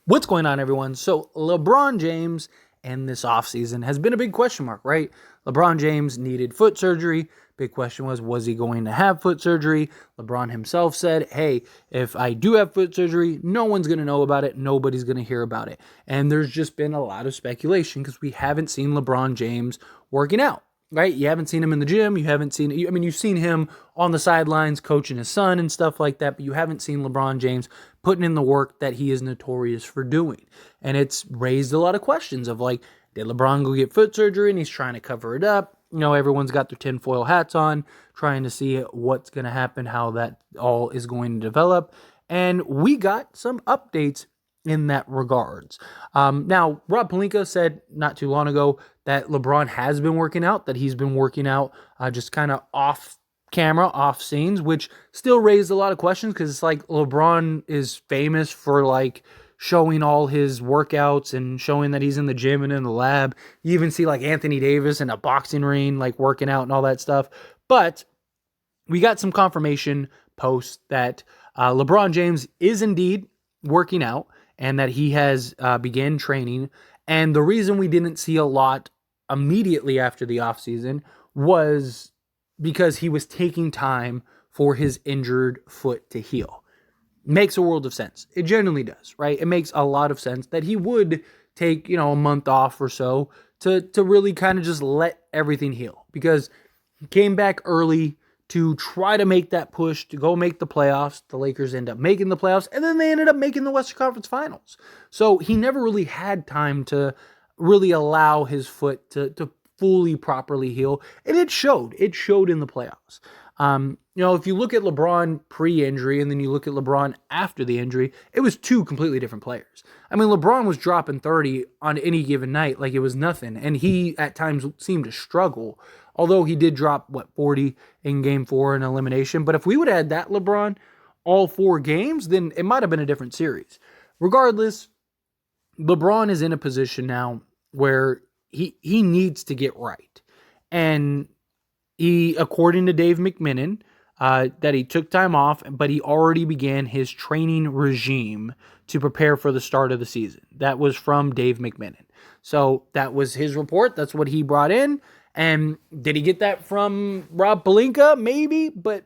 What's going on, everyone? So, LeBron James and this offseason has been a big question mark, right? LeBron James needed foot surgery. Big question was he going to have foot surgery? LeBron himself said, hey, if I do have foot surgery, no one's going to know about it. Nobody's going to hear about it. And there's just been a lot of speculation because we haven't seen LeBron James working out. Right? You haven't seen him in the gym. You haven't seen, you've seen him on the sidelines coaching his son and stuff like that, but you haven't seen LeBron James putting in the work that he is notorious for doing. And it's raised a lot of questions of like, did LeBron go get foot surgery and he's trying to cover it up? Everyone's got their tinfoil hats on, trying to see what's going to happen, how that all is going to develop. And we got some updates in that regards. Now, Rob Pelinka said not too long ago that LeBron has been working out, that he's been working out just kind of off camera, off scenes, which still raised a lot of questions because it's like LeBron is famous for like showing all his workouts and showing that he's in the gym and in the lab. You even see like Anthony Davis in a boxing ring, like working out and all that stuff. But we got some confirmation posts that LeBron James is indeed working out and that he has began training. And the reason we didn't see a lot immediately after the offseason was because he was taking time for his injured foot to heal. Makes a world of sense. It genuinely does, right? It makes a lot of sense that he would take, a month off or so to really kind of just let everything heal, because he came back early to try to make that push to go make the playoffs. The Lakers end up making the playoffs, and then they ended up making the Western Conference Finals. So he never really had time to really allow his foot to fully properly heal, and it showed. It showed in the playoffs. If you look at LeBron pre-injury and then you look at LeBron after the injury, it was two completely different players. I mean, LeBron was dropping 30 on any given night like it was nothing, and he at times seemed to struggle, although he did drop, 40 in Game 4 in elimination. But if we would have had that LeBron all 4 games, then it might have been a different series. Regardless, LeBron is in a position now where he needs to get right. And he, according to Dave McMenamin, that he took time off, but he already began his training regime to prepare for the start of the season. That was from Dave McMenamin. So that was his report. That's what he brought in. And did he get that from Rob Pelinka? Maybe, but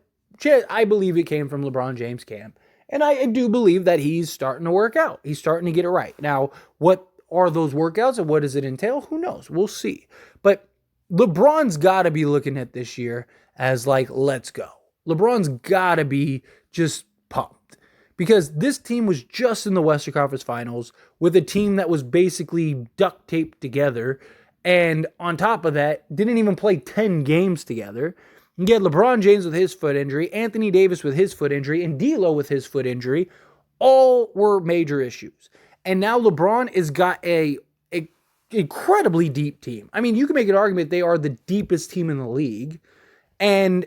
I believe it came from LeBron James' camp. And I do believe that he's starting to work out. He's starting to get it right. Now, what are those workouts and what does it entail? Who knows? We'll see. But LeBron's got to be looking at this year as like, let's go. LeBron's got to be just pumped because this team was just in the Western Conference Finals with a team that was basically duct taped together. And on top of that, didn't even play 10 games together. You get LeBron James with his foot injury, Anthony Davis with his foot injury, and D'Lo with his foot injury. All were major issues. And now LeBron has got a incredibly deep team. I mean, you can make an argument they are the deepest team in the league. And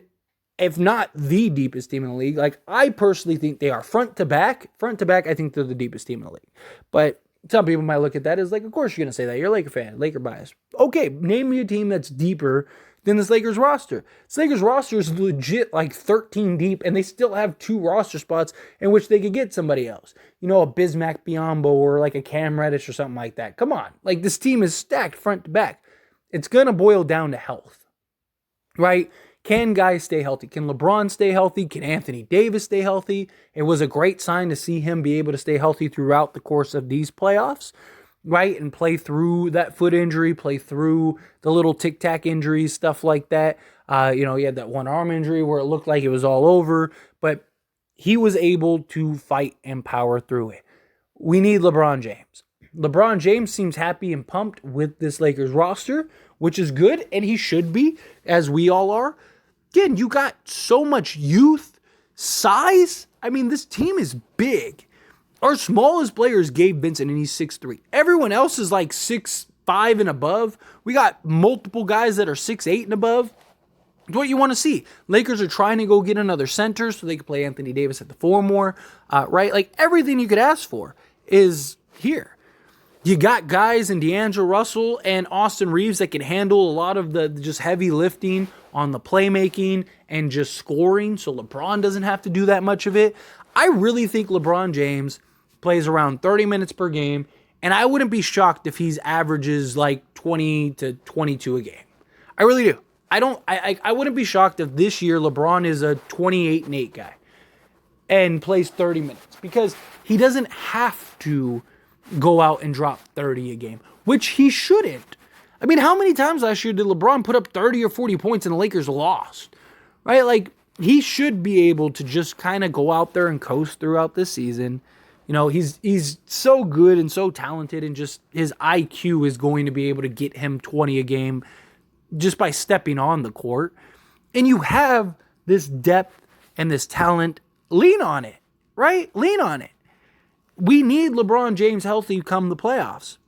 if not the deepest team in the league, like I personally think they are front to back, I think they're the deepest team in the league. But some people might look at that as like, of course you're going to say that. You're a Laker fan, Laker bias. Okay, name me a team that's deeper than this Lakers roster. This Lakers roster is legit like 13 deep, and they still have 2 roster spots in which they could get somebody else. A Bismack Biyombo or like a Cam Reddish or something like that. Come on. Like this team is stacked front to back. It's going to boil down to health, right? Can guys stay healthy? Can LeBron stay healthy? Can Anthony Davis stay healthy? It was a great sign to see him be able to stay healthy throughout the course of these playoffs, right? And play through that foot injury, play through the little tic-tac injuries, stuff like that. He had that one arm injury where it looked like it was all over, but he was able to fight and power through it. We need LeBron James. LeBron James seems happy and pumped with this Lakers roster, which is good, and he should be, as we all are. Again, you got so much youth, size. I mean, this team is big. Our smallest player is Gabe Vincent, and he's 6'3". Everyone else is like 6'5" and above. We got multiple guys that are 6'8" and above. It's what you want to see. Lakers are trying to go get another center so they can play Anthony Davis at the 4 more, right? Like everything you could ask for is here. You got guys in D'Angelo Russell and Austin Reeves that can handle a lot of the just heavy lifting on the playmaking and just scoring, so LeBron doesn't have to do that much of it. I really think LeBron James plays around 30 minutes per game, and I wouldn't be shocked if he's averages like 20 to 22 a game. I really do. I wouldn't be shocked if this year LeBron is a 28-8 guy and plays 30 minutes, because he doesn't have to go out and drop 30 a game, which he shouldn't. I mean, how many times last year did LeBron put up 30 or 40 points and the Lakers lost? Right? Like, he should be able to just kind of go out there and coast throughout this season. You know, he's so good and so talented, and just his IQ is going to be able to get him 20 a game just by stepping on the court. And you have this depth and this talent. Lean on it, right? Lean on it. We need LeBron James healthy come the playoffs.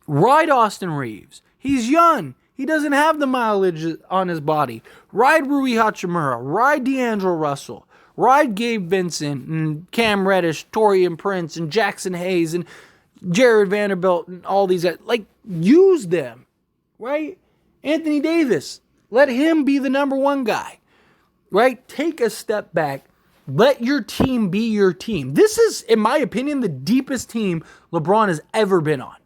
Ride Austin Reeves. He's young. He doesn't have the mileage on his body. Ride Rui Hachimura. Ride D'Angelo Russell. Ride Gabe Vincent and Cam Reddish, Taurean Prince and Jackson Hayes and Jared Vanderbilt and all these guys. Like, use them, right? Anthony Davis. Let him be the number one guy, right? Take a step back. Let your team be your team. This is, in my opinion, the deepest team LeBron has ever been on,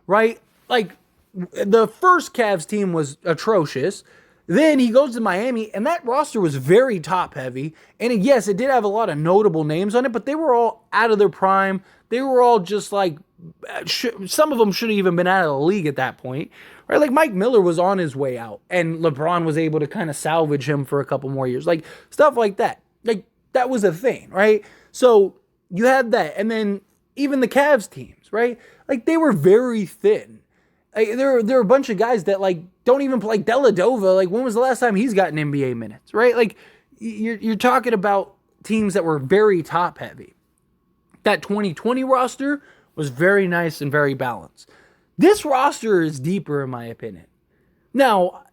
right? Like, the first Cavs team was atrocious. Then he goes to Miami, and that roster was very top-heavy. And yes, it did have a lot of notable names on it, but they were all out of their prime. They were all just like, some of them should have even been out of the league at that point. Right? Like, Mike Miller was on his way out, and LeBron was able to kind of salvage him for a couple more years. Like, stuff like that. Like, that was a thing, right? So you had that. And then even the Cavs teams, right? Like, they were very thin. Like, there are a bunch of guys that, like, don't even play. Like, Deladova, like, when was the last time he's gotten NBA minutes, right? Like, you're talking about teams that were very top-heavy. That 2020 roster was very nice and very balanced. This roster is deeper, in my opinion. Now,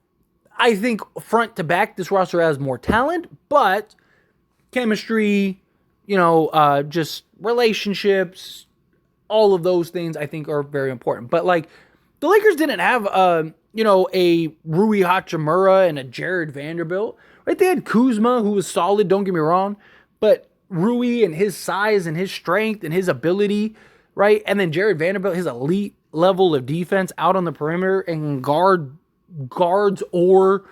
I think front to back, this roster has more talent, but chemistry, just relationships, all of those things I think are very important. But, like, the Lakers didn't have, a Rui Hachimura and a Jared Vanderbilt, right? They had Kuzma, who was solid, don't get me wrong, but Rui and his size and his strength and his ability, right? And then Jared Vanderbilt, his elite level of defense out on the perimeter and guards or,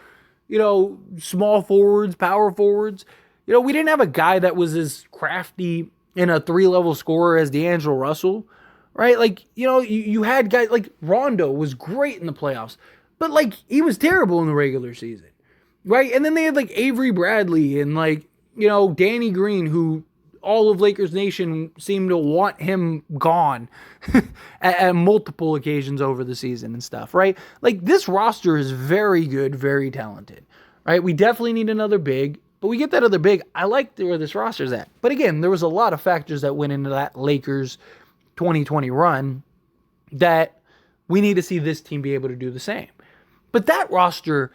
small forwards, power forwards. We didn't have a guy that was as crafty and a 3-level scorer as D'Angelo Russell. Right? Like, you had guys like Rondo was great in the playoffs, but, like, he was terrible in the regular season. Right? And then they had, like, Avery Bradley and, like, Danny Green, who all of Lakers Nation seemed to want him gone at multiple occasions over the season and stuff. Right? Like, this roster is very good, very talented. Right? We definitely need another big, but we get that other big. I like where this roster's at. But again, there was a lot of factors that went into that Lakers 2020 run that we need to see this team be able to do the same. But that roster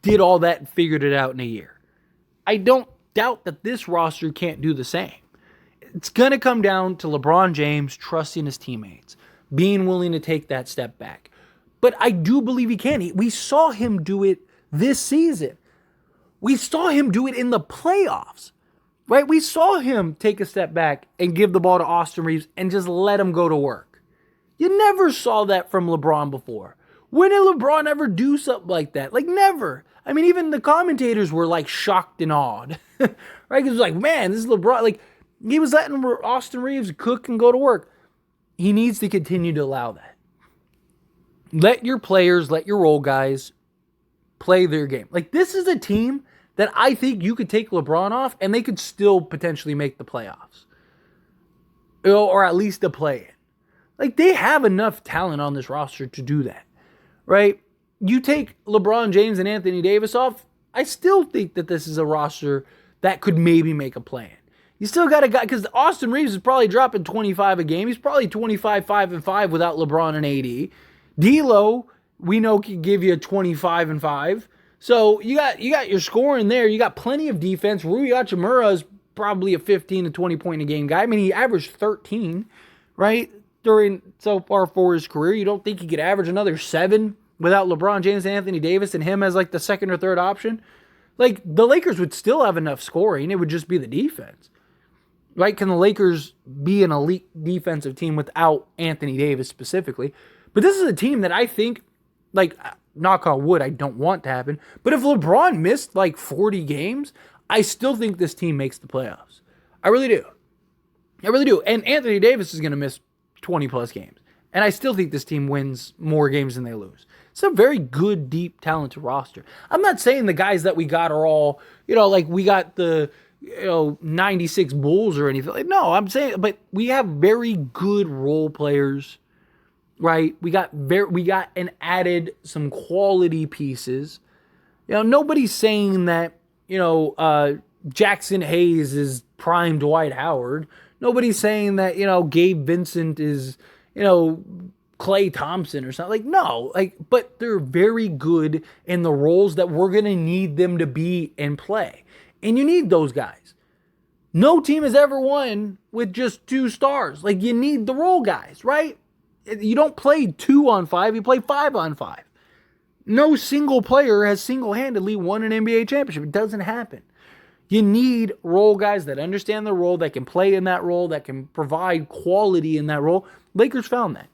did all that and figured it out in a year. I don't doubt that this roster can't do the same. It's going to come down to LeBron James trusting his teammates, being willing to take that step back. But I do believe he can. We saw him do it this season. We saw him do it in the playoffs. Right? We saw him take a step back and give the ball to Austin Reeves and just let him go to work. You never saw that from LeBron before. When did LeBron ever do something like that? Like, never. I mean, even the commentators were, like, shocked and awed. Right? It was like, man, this is LeBron. Like, he was letting Austin Reeves cook and go to work. He needs to continue to allow that. Let your players, let your role guys play their game. Like, this is a team that I think you could take LeBron off and they could still potentially make the playoffs. Or at least a play-in. Like, they have enough talent on this roster to do that. Right? You take LeBron James and Anthony Davis off, I still think that this is a roster that could maybe make a play-in. You still got a guy, because Austin Reeves is probably dropping 25 a game. He's probably 25, 5-5 without LeBron and AD. D'Lo, we know, can give you a 25 and 5. So you got your scoring there. You got plenty of defense. Rui Hachimura is probably a 15 to 20 point a game guy. I mean, he averaged 13, right, during so far for his career. You don't think he could average another 7 without LeBron James, Anthony Davis, and him as like the second or third option? Like, the Lakers would still have enough scoring. It would just be the defense. right? Can the Lakers be an elite defensive team without Anthony Davis specifically? But this is a team that I think, like, knock on wood, I don't want to happen. But if LeBron missed like 40 games, I still think this team makes the playoffs. I really do. I really do. And Anthony Davis is going to miss 20 plus games. And I still think this team wins more games than they lose. It's a very good, deep, talented roster. I'm not saying the guys that we got are all, like we got the, 96 Bulls or anything. Like, no, I'm saying, but we have very good role players, right? We got and added some quality pieces. Nobody's saying that, Jackson Hayes is prime Dwight Howard. Nobody's saying that, Gabe Vincent is, Klay Thompson or something. Like, no, but they're very good in the roles that we're going to need them to be and play. And you need those guys. No team has ever won with just 2 stars. Like, you need the role guys, right? You don't play 2 on 5, you play 5 on 5. No single player has single-handedly won an NBA championship. It doesn't happen. You need role guys that understand the role, that can play in that role, that can provide quality in that role. Lakers found that.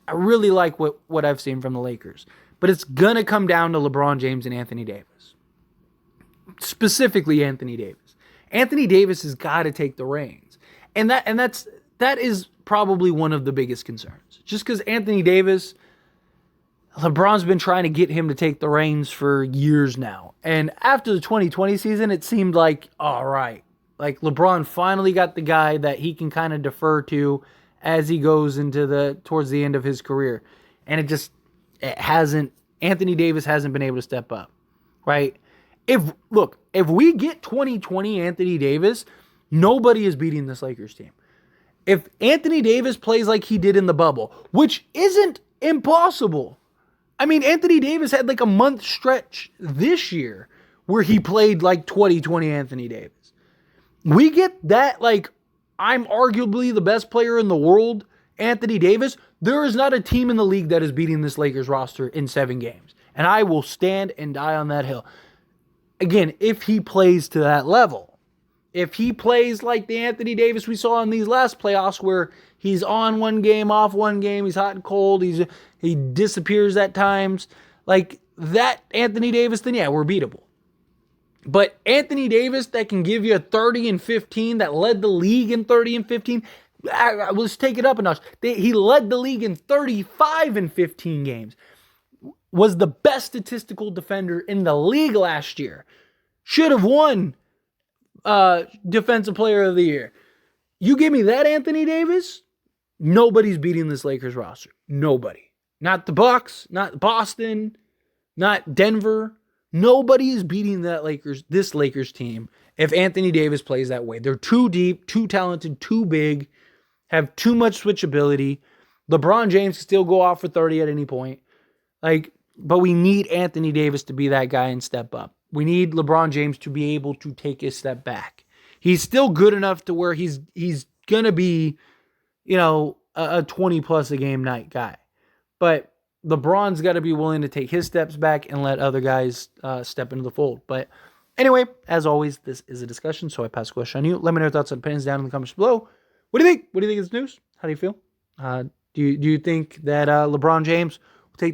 I really like what I've seen from the Lakers. But it's going to come down to LeBron James and Anthony Davis. Specifically Anthony Davis. Anthony Davis has got to take the reins. And that is probably one of the biggest concerns. Just because Anthony Davis, LeBron's been trying to get him to take the reins for years now. And after the 2020 season, it seemed like, all right. Like, LeBron finally got the guy that he can kind of defer to as he goes towards the end of his career. And Anthony Davis hasn't been able to step up, right? If we get 2020 Anthony Davis, nobody is beating this Lakers team. If Anthony Davis plays like he did in the bubble, which isn't impossible. I mean, Anthony Davis had like a month stretch this year where he played like 2020 Anthony Davis. We get that, like, I'm arguably the best player in the world, Anthony Davis. There is not a team in the league that is beating this Lakers roster in 7 games. And I will stand and die on that hill. Again, if he plays to that level. If he plays like the Anthony Davis we saw in these last playoffs where he's on one game, off one game, he's hot and cold, he disappears at times, like that Anthony Davis, then yeah, we're beatable. But Anthony Davis that can give you a 30 and 15, that led the league in 30 and 15, let's take it up a notch. He led the league in 35 and 15 games. Was the best statistical defender in the league last year. Should have won Defensive Player of the Year. You give me that Anthony Davis, nobody's beating this Lakers roster. Nobody. Not the Bucks, not Boston, not Denver. Nobody is beating this Lakers team if Anthony Davis plays that way. They're too deep, too talented, too big, have too much switchability. LeBron James can still go off for 30 at any point. But we need Anthony Davis to be that guy and step up. We need LeBron James to be able to take a step back. He's still good enough to where he's going to be, a 20 plus a game night guy. But LeBron's got to be willing to take his steps back and let other guys step into the fold. But anyway, as always, this is a discussion, so I pass the question on you. Let me know your thoughts and opinions down in the comments below. What do you think? What do you think of this news? How do you feel? Do you think that LeBron James will take that